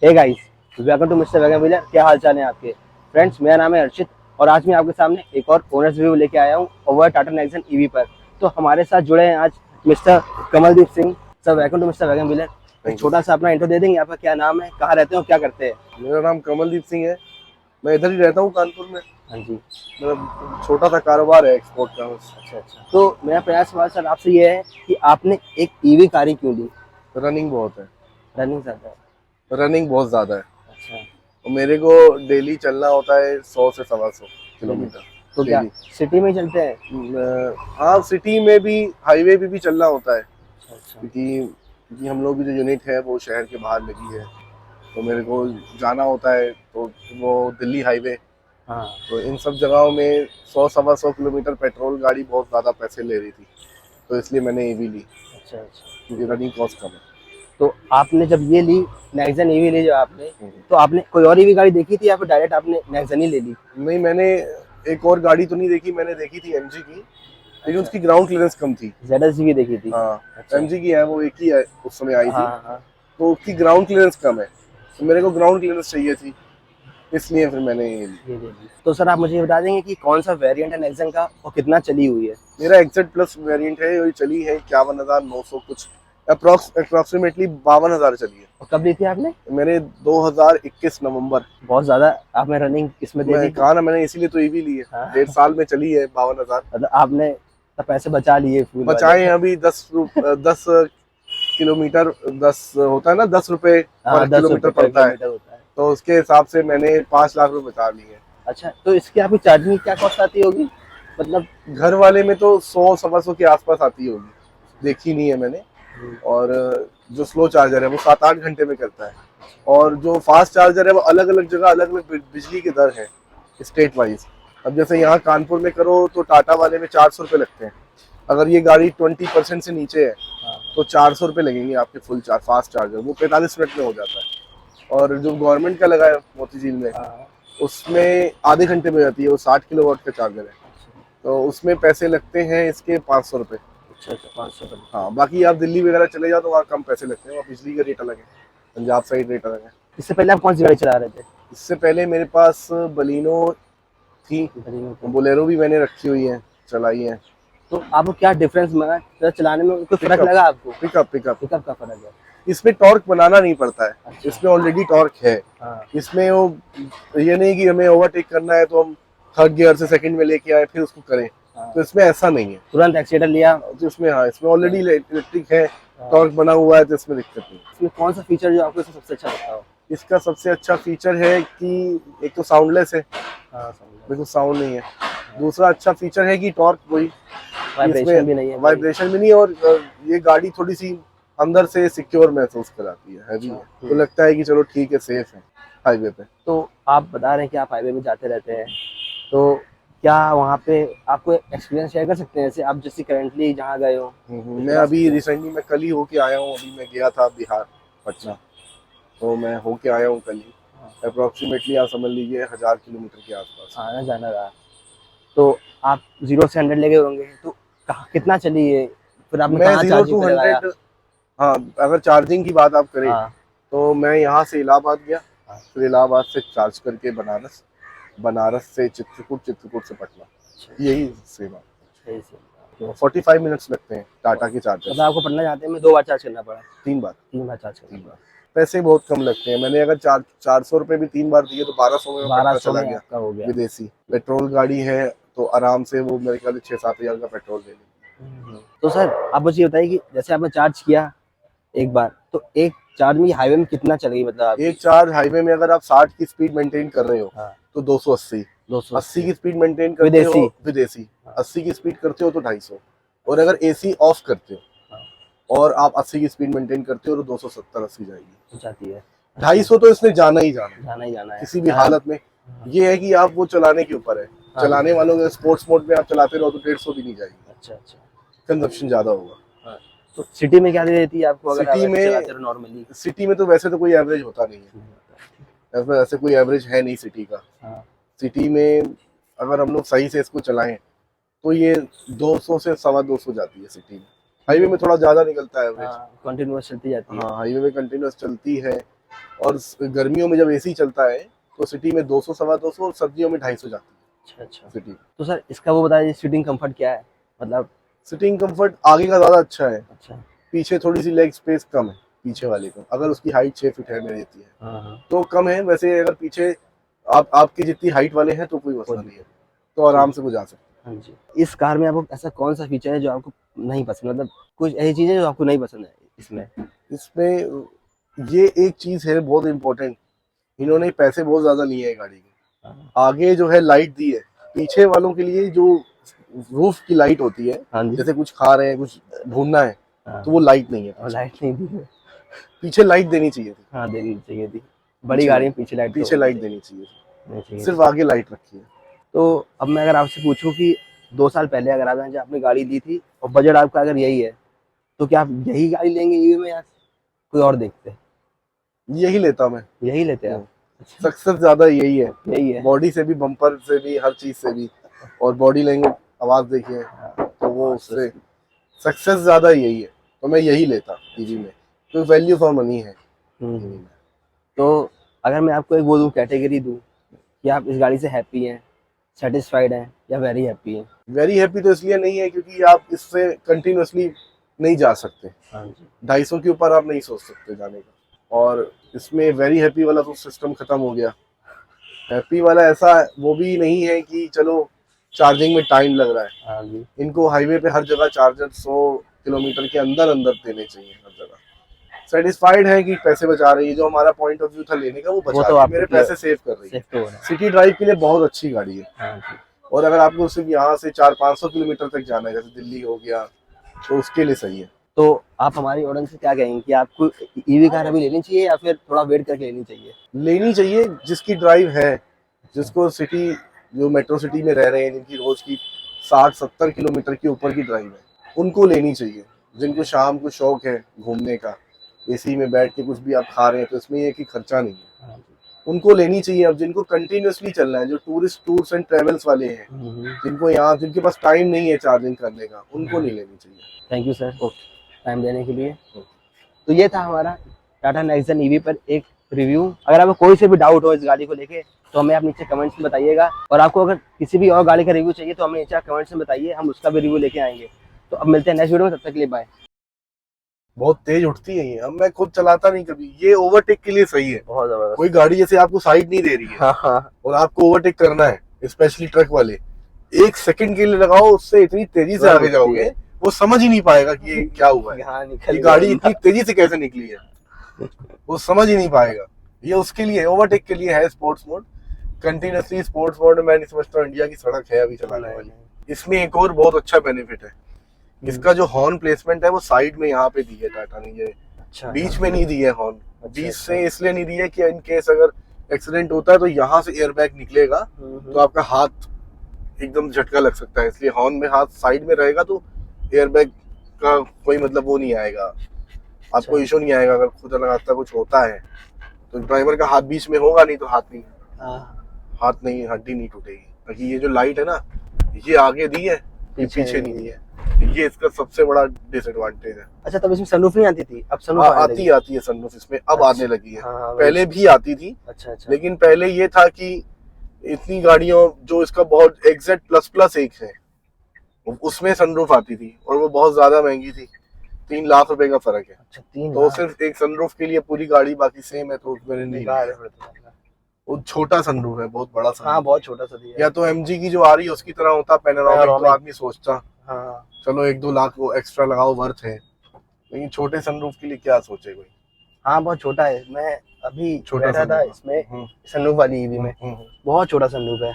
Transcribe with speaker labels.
Speaker 1: Hey guys, welcome to mister wagon wheeler. क्या हाल चाल है आपके फ्रेंड्स? मेरा नाम है अर्षित और आज मैं आपके सामने एक और ओनर्स रिव्यू लेके आया हूँ ओवर टाटा नेक्सन ईवी पर। तो हमारे साथ जुड़े हैं आज mister Kamaldeep Singh. Sir, welcome to mister wagon wheeler. एक
Speaker 2: थैंक यू।
Speaker 1: छोटा सा अपना इंट्रो दे देंगे? आपका क्या नाम है, कहाँ रहते हो, क्या करते हैं?
Speaker 2: मेरा नाम कमलदीप सिंह है। मैं इधर ही रहता हूँ, कानपुर में।
Speaker 1: हाँ जी।
Speaker 2: मेरा छोटा सा कारोबार है एक्सपोर्ट का बस।
Speaker 1: अच्छा अच्छा। तो मेरा पहला सवाल सर आपसे ये है कि आपने एक ईवी कार ही क्यों ली?
Speaker 2: रनिंग बहुत है।
Speaker 1: रनिंग ज़्यादा है।
Speaker 2: रनिंग बहुत ज़्यादा है
Speaker 1: अच्छा।
Speaker 2: और मेरे को डेली चलना होता है 100 से 125
Speaker 1: डेली?
Speaker 2: किलोमीटर
Speaker 1: तो क्या
Speaker 2: डेली।
Speaker 1: सिटी में ही चलते हैं?
Speaker 2: हाँ, सिटी में भी, हाईवे पे भी चलना होता है
Speaker 1: अच्छा अच्छा।
Speaker 2: क्योंकि हम लोग की जो यूनिट है वो शहर के बाहर लगी है, तो मेरे को जाना होता है। तो वो दिल्ली हाईवे,
Speaker 1: हाँ।
Speaker 2: तो इन सब जगहों में 100 सवा 100 किलोमीटर पेट्रोल गाड़ी बहुत ज़्यादा पैसे ले रही थी, तो इसलिए मैंने ईवी ली
Speaker 1: अच्छा अच्छा।
Speaker 2: क्योंकि रनिंग कॉस्ट कम है।
Speaker 1: तो आपने जब ये ली, नेक्सन ईवी ली जो आपने,
Speaker 2: हम्म।
Speaker 1: तो आपने कोई और ईवी गाड़ी देखी थी या फिर डायरेक्ट आपने नेक्सन ही ले ली?
Speaker 2: नहीं, मैंने एक और गाड़ी तो नहीं देखी। मैंने देखी थी एमजी की, लेकिन
Speaker 1: अच्छा।
Speaker 2: उसकी ग्राउंड क्लियरेंस कम थी।
Speaker 1: ZS की देखी थी?
Speaker 2: हाँ,
Speaker 1: अच्छा।
Speaker 2: एमजी की है, वो एक ही है, उस समय आई थी,
Speaker 1: हाँ हाँ।
Speaker 2: तो उसकी ग्राउंड क्लियरेंस कम है, तो मेरे को ग्राउंड क्लियरेंस चाहिए थी, इसलिए फिर मैंने ये ली।
Speaker 1: ये ले ली। तो सर आप मुझे ये बता देंगे कि कौन सा वेरिएंट है नेक्सन का और कितना चली हुई है?
Speaker 2: मेरा एक्जेड प्लस वेरिएंट है, ये चली है 51,900 कुछ, अप्रोक्सीमेटली 52,000 चली है।
Speaker 1: और कब ली थी आपने?
Speaker 2: मैंने 2021 नवंबर।
Speaker 1: बहुत ज्यादा आपने रनिंग इसमें दे
Speaker 2: मैं
Speaker 1: दी थी।
Speaker 2: कहा ना, मैंने इसीलिए तो ईवी ली है।
Speaker 1: हाँ।
Speaker 2: 1.5 साल में चली है 52,000।
Speaker 1: मतलब आपने तो पैसे बचा लिए फूल वाले।
Speaker 2: बचाए हैं अभी 10 किलोमीटर, 10 होता है ना, 10 रुपए
Speaker 1: हाँ,
Speaker 2: पर
Speaker 1: 10 रुपये
Speaker 2: किलोमीटर
Speaker 1: पर
Speaker 2: पड़ता है,
Speaker 1: किलोमीटर होता है।
Speaker 2: तो उसके हिसाब से मैंने 5 लाख रुपए बचा लिए हैं।
Speaker 1: अच्छा, तो इसकी आपकी चार्जिंग क्या कॉस्ट आती होगी? मतलब
Speaker 2: घर वाले में तो 100 सवा 100 के आसपास आती होगी, देखी नहीं है मैंने। और जो स्लो चार्जर है वो 7-8 घंटे में करता है, और जो फास्ट चार्जर है वो अलग अलग जगह अलग अलग बिजली की दर है, स्टेट वाइज। अब जैसे यहाँ कानपुर में करो तो टाटा वाले में 400 रुपये लगते हैं। अगर ये गाड़ी 20% से नीचे है तो 400 रुपये लगेंगे आपके फुल चार्ज फास्ट चार्जर, वो 45 मिनट में हो जाता है। और जो गवर्नमेंट का लगा है मोतीझील में,
Speaker 1: हाँ।
Speaker 2: उसमें आधे घंटे में हो जाती है, वो 60 किलोवाट का चार्जर है, तो उसमें पैसे लगते हैं इसके 500 रुपये।
Speaker 1: अच्छा अच्छा, 500 रुपये।
Speaker 2: हाँ, बाकी आप दिल्ली वगैरह चले जाओ तो वहाँ कम पैसे लगते हैं, वहाँ बिजली का रेट अलग है, पंजाब साइड रेट अलग है।
Speaker 1: इससे पहले आप कौन सी गाड़ी चला रहे थे?
Speaker 2: इससे पहले मेरे पास बलिनो थी,
Speaker 1: बलिनो पे।
Speaker 2: बोलेरो भी मैंने रखी हुई है, चलाई है।
Speaker 1: तो आपको क्या डिफरेंस लगा तो चलाने में, कोई फर्क
Speaker 2: पिकअप
Speaker 1: लगा आपको?
Speaker 2: पिकअप
Speaker 1: पिकअप का फर्क है?
Speaker 2: इसमें टॉर्क बनाना नहीं पड़ता है,
Speaker 1: अच्छा।
Speaker 2: इसमें ऑलरेडी टॉर्क है।
Speaker 1: हाँ।
Speaker 2: इसमें वो ये नहीं कि हमें ओवरटेक करना है तो हम थर्ड गियर से सेकंड में लेके आए फिर उसको करें,
Speaker 1: हाँ।
Speaker 2: तो इसमें ऐसा नहीं है।
Speaker 1: तुरंत एक्सीटर लिया।
Speaker 2: तो इसमें, हाँ, इसमें ऑलरेडी इलेक्ट्रिक है,
Speaker 1: हाँ।
Speaker 2: टॉर्क बना हुआ है, तो इसमें दिक्कत नहीं।
Speaker 1: इसमें कौन सा फीचर जो आपको सबसे अच्छा लगता हो?
Speaker 2: इसका सबसे अच्छा फीचर है कि एक तो साउंडलेस है,
Speaker 1: हाँ, समझा।
Speaker 2: बिल्कुल साउंड नहीं है। दूसरा अच्छा फीचर है कि टॉर्क, वही
Speaker 1: वाइब्रेशन भी नहीं है?
Speaker 2: वाइब्रेशन भी नहीं है, और ये गाड़ी थोड़ी सी अंदर से सिक्योर महसूस कराती है, हैवी है, तो लगता है कि चलो ठीक है, सेफ है हाईवे पे।
Speaker 1: तो आप बता रहे हैं कि आप हाईवे में जाते रहते हैं, तो क्या वहाँ पे आपको एक्सपीरियंस शेयर कर सकते हैं, जैसे आप जैसे करंटली जहाँ गए हो?
Speaker 2: मैं अभी रिसेंटली मैं कल ही होके आया हूँ, अभी मैं गया था बिहार, पटना, तो मैं होके आया हूँ कल ही। अप्रोक्सीमेटली आप समझ लीजिए 1000 किलोमीटर के आसपास।
Speaker 1: आना जाना रहा। तो आप 0 से 100 लेके होंगे, तो कहाँ कितना चली है? फिर आपने
Speaker 2: मैं
Speaker 1: कहाँ
Speaker 2: 0
Speaker 1: चार्जिंग
Speaker 2: टू
Speaker 1: पे लगाया?
Speaker 2: 100, हाँ, अगर चार्जिंग की बात आप करें
Speaker 1: हाँ
Speaker 2: तो मैं यहाँ से इलाहाबाद गया,
Speaker 1: हाँ।
Speaker 2: फिर इलाहाबाद से चार्ज करके बनारस, बनारस से चित्रकूट, चित्रकूट से पटना, यही सेवा।
Speaker 1: सही से।
Speaker 2: तो 45 मिनट्स लगते हैं टाटा के चार्जर।
Speaker 1: मतलब आपको पटना जाते में 2 बार चार्ज करना पड़ा?
Speaker 2: 3 बार।
Speaker 1: 3 बार चार्ज करना
Speaker 2: 3 बार।
Speaker 1: पड़ा?
Speaker 2: पैसे बहुत कम लगते हैं। मैंने अगर 400 रुपये भी 3 बार दिए तो 1200 में पटना
Speaker 1: 1200
Speaker 2: चला
Speaker 1: में
Speaker 2: गया।
Speaker 1: आपका हो गया।
Speaker 2: विदेशी पेट्रोल गाड़ी है तो आराम से वो मेरे ख्याल से 6-7 हज़ार का पेट्रोल ले लेगी।
Speaker 1: तो सर आप मुझे ये बताइए कि जैसे आपने चार्ज किया एक बार, तो एक चार्ज में हाईवे में कितना चलेगी, मतलब आप?
Speaker 2: एक चार्ज हाईवे में अगर आप 60 की स्पीड मेंटेन कर रहे हो
Speaker 1: हाँ।
Speaker 2: तो 280, 80 की स्पीड मेंटेन करते
Speaker 1: विदेशी?
Speaker 2: हो, विदेशी 80 की स्पीड करते हो तो 250, और अगर एसी ऑफ करते हो और आप 80 की स्पीड मेंटेन करते हो तो 270-80 जाएगी,
Speaker 1: जाती है।
Speaker 2: 250 तो इसने जाना ही जाना है,
Speaker 1: जाना ही जाना है
Speaker 2: किसी भी हालत में। ये है कि आप वो चलाने के ऊपर है, चलाने वालों के स्पोर्ट्स मोड में आप चलाते रहो तो 150 भी नहीं जाएगी।
Speaker 1: अच्छा अच्छा।
Speaker 2: कंजप्शन ज्यादा होगा।
Speaker 1: तो सिटी में क्या दे देती है आपको, अगर
Speaker 2: सिटी
Speaker 1: आप
Speaker 2: में,
Speaker 1: चलाते हो नॉर्मली?
Speaker 2: सिटी में तो वैसे तो कोई एवरेज होता नहीं है, ऐसे कोई एवरेज है नहीं सिटी का।
Speaker 1: हाँ।
Speaker 2: सिटी में अगर हम लोग सही से इसको चलाएं तो ये 200 से 225 जाती है सिटी में। हाईवे में थोड़ा ज्यादा निकलता है एवरेज।
Speaker 1: कंटिन्यूअस चलती जाती है।
Speaker 2: हाँ, हाईवे में कंटिन्यूअस चलती है, और गर्मियों में जब एसी चलता है तो सिटी में 200 सवा 200 और सर्दियों में 250 जाती
Speaker 1: अच्छा अच्छा।
Speaker 2: है सिटी।
Speaker 1: तो सर इसका वो बताइए सीटिंग कंफर्ट क्या है, मतलब।
Speaker 2: सिटिंग कंफर्ट आगे का ज्यादा अच्छा है,
Speaker 1: अच्छा।
Speaker 2: पीछे थोड़ी सी लेग स्पेस कम है पीछे वाले को, अगर उसकी हाइट 6 फीट है मेरी रहती है
Speaker 1: हाँ हाँ।
Speaker 2: तो कम है। वैसे अगर पीछे आपकी जितनी हाइट वाले हैं तो कोई मसला नहीं है, तो आराम से वो जा सकते
Speaker 1: हाँ जी। इस कार में आपको ऐसा कौन सा फीचर है जो आपको नहीं पसंद, मतलब कुछ ऐसी चीजें जो आपको नहीं पसंद है इसमें?
Speaker 2: हैं। इसमें ये एक चीज है बहुत इंपॉर्टेंट, इन्होंने पैसे बहुत ज्यादा लिए हैं गाड़ी के।
Speaker 1: हाँ
Speaker 2: आगे जो है लाइट दी है, पीछे वालों के लिए जो रूफ की लाइट होती है,
Speaker 1: हाँ जी।
Speaker 2: जैसे कुछ खा रहे हैं कुछ ढूंढना है
Speaker 1: हाँ।
Speaker 2: तो वो लाइट नहीं है
Speaker 1: और
Speaker 2: पीछे।
Speaker 1: लाइट नहीं दी है।
Speaker 2: पीछे लाइट देनी चाहिए थी,
Speaker 1: हाँ देनी चाहिए थी, बड़ी गाड़ी में पीछे लाइट
Speaker 2: पीछे लाइट देनी चाहिए थी,
Speaker 1: नहीं चाहिए।
Speaker 2: सिर्फ आगे लाइट रखी है।
Speaker 1: तो अब मैं अगर आपसे पूछूं कि 2 साल पहले अगर आपने जब आपने गाड़ी ली थी और बजट आपका अगर यही है, तो क्या आप यही गाड़ी लेंगे ईवी में या कोई और देखते?
Speaker 2: यही लेता मैं,
Speaker 1: यही लेते हैं आप? अच्छा,
Speaker 2: सक्सेस ज्यादा यही है,
Speaker 1: यही है।
Speaker 2: बॉडी से भी, बम्पर से भी, हर चीज से भी। और बॉडी लैंग्वेज आवाज देखिए तो वो उससे सक्सेस ज्यादा यही है, तो मैं यही लेता ईवी में, तो वैल्यू फॉर मनी है।
Speaker 1: तो अगर मैं आपको एक वो दूं, कैटेगरी दूं कि आप इस गाड़ी से हैप्पी हैं, सेटिस्फाइड हैं या वेरी हैप्पी हैं?
Speaker 2: वेरी हैप्पी तो इसलिए नहीं है क्योंकि आप इससे कंटिन्यूअसली नहीं जा सकते,
Speaker 1: हाँ जी।
Speaker 2: 250 के ऊपर आप नहीं सोच सकते जाने का। और इसमें वेरी हैप्पी वाला तो सिस्टम खत्म हो गया। हैप्पी वाला ऐसा वो भी नहीं है कि चलो चार्जिंग में टाइम लग रहा है,
Speaker 1: हाँ जी।
Speaker 2: इनको हाईवे पे हर जगह चार्जर 100 किलोमीटर के अंदर अंदर देने चाहिए हर जगह। सेटिस्फाइड है कि पैसे बचा रही है, जो हमारा पॉइंट ऑफ व्यू था लेने का वो बचा
Speaker 1: तो
Speaker 2: रही है,
Speaker 1: आपके
Speaker 2: मेरे
Speaker 1: लिए
Speaker 2: पैसे सेव कर रही है।
Speaker 1: सेफ तो हो रहा है।
Speaker 2: सिटी ड्राइव के लिए बहुत अच्छी गाड़ी है।
Speaker 1: हाँ जी।
Speaker 2: और अगर आपको सिर्फ यहाँ से 400-500 किलोमीटर तक जाना है, जैसे दिल्ली हो गया, तो उसके लिए सही है।
Speaker 1: तो आप हमारी ऑडियंस से क्या कहेंगे कि आपको ईवी कार अभी लेनी चाहिए या फिर थोड़ा वेट करके लेनी चाहिए?
Speaker 2: लेनी चाहिए जिसकी ड्राइव है, जिसको सिटी, जो मेट्रो सिटी में रह रहे हैं, जिनकी रोज की 60-70 किलोमीटर के ऊपर की ड्राइव है, उनको लेनी चाहिए। जिनको शाम को शौक है घूमने का, एसी में बैठ के कुछ भी आप खा रहे हैं तो इसमें ये कि खर्चा नहीं है,
Speaker 1: हाँ जी।
Speaker 2: उनको लेनी चाहिए। अब जिनको कंटिन्यूअसली चलना है, जो टूर्स एंड ट्रेवल्स वाले हैं, जिनको यहाँ, जिनके पास टाइम नहीं है चार्जिंग करने का, उनको नहीं लेनी चाहिए।
Speaker 1: थैंक यू सर टाइम देने के लिए। तो ये था हमारा टाटा नेक्सन ईवी पर एक रिव्यू। अगर आपको कोई से भी डाउट हो इस गाड़ी को लेके तो हमें आप नीचे कमेंट्स में बताइएगा, और आपको अगर किसी भी और गाड़ी का रिव्यू चाहिए तो हमें नीचे कमेंट्स में बताइए, हम उसका भी रिव्यू लेके आएंगे। तो अब मिलते हैं नेक्स्ट वीडियो में, तब तक के लिए बाय।
Speaker 2: बहुत तेज उठती है ये, अब मैं खुद चलाता नहीं कभी, ये ओवरटेक के लिए सही है।
Speaker 1: बहुत जबरदस्त।
Speaker 2: कोई गाड़ी जैसे आपको साइड नहीं दे रही है,
Speaker 1: हाँ हाँ।
Speaker 2: और आपको ओवरटेक करना है, स्पेशली ट्रक वाले, 1 सेकंड के लिए लगाओ, उससे इतनी तेजी से आगे जाओगे वो समझ ही नहीं पाएगा कि ये क्या हुआ है, ये गाड़ी इतनी तेजी से कैसे निकली है, वो समझ ही नहीं पाएगा। ये उसके लिए, ओवरटेक के लिए है sports mode, continuously sports mode. मैं नहीं समझता इंडिया की सड़क है अभी चलाने वाली। इसमें एक और बहुत अच्छा बेनिफिट है, इसका जो हॉर्न प्लेसमेंट है वो साइड में यहाँ पे दी है टाटा ने, ये
Speaker 1: अच्छा,
Speaker 2: बीच में नहीं दी है हॉर्न। बीच से इसलिए नहीं दी है कि इन केस अगर एक्सीडेंट होता है तो यहाँ से एयरबैग निकलेगा तो आपका हाथ एकदम झटका लग सकता है, इसलिए हॉर्न में हाथ साइड में रहेगा तो एयरबैग का कोई मतलब वो नहीं आएगा, आपको इशू नहीं आएगा। अगर खुद लगाता कुछ होता है तो ड्राइवर का हाथ बीच में होगा नहीं तो हाथ नहीं, हड्डी नहीं टूटेगी। बाकी ये जो लाइट है ना, ये आगे दी है, ये पीछे नहीं दी है, ये इसका सबसे बड़ा डिसएडवांटेज है।
Speaker 1: अच्छा, तब इसमें सनरूफ नहीं आती थी, अब सनरूफ
Speaker 2: आती है सनरूफ इसमें, अब आने लगी है। पहले भी आती थी।
Speaker 1: अच्छा अच्छा।
Speaker 2: लेकिन पहले ये था कि इतनी गाड़ियों, जो इसका बहुत एग्जैक्ट प्लस एक है, उसमें सनरूफ आती थी और वो बहुत ज्यादा महंगी थी, 3 लाख रुपए का फर्क है।
Speaker 1: अच्छा, 3
Speaker 2: तो सिर्फ एक सनरूफ के लिए पूरी गाड़ी बाकी सेम है, तो मैंने नहीं लिया। वो छोटा सनरूफ है, बहुत बड़ा सनरूफ।
Speaker 1: हाँ, बहुत छोटा सा दिया।
Speaker 2: या तो एमजी की जो आ रही है उसकी तरह होता पैनोरामिक, तो आदमी सोचता
Speaker 1: हाँ
Speaker 2: चलो 1-2 लाख वो एक्स्ट्रा लगाओ, वर्थ है। लेकिन छोटे सनरूफ के लिए क्या सोचे कोई।
Speaker 1: हाँ, बहुत छोटा है। मैं अभी बैठा था इसमें सनरूफ वाली ईवी में, बहुत छोटा सनरूफ है।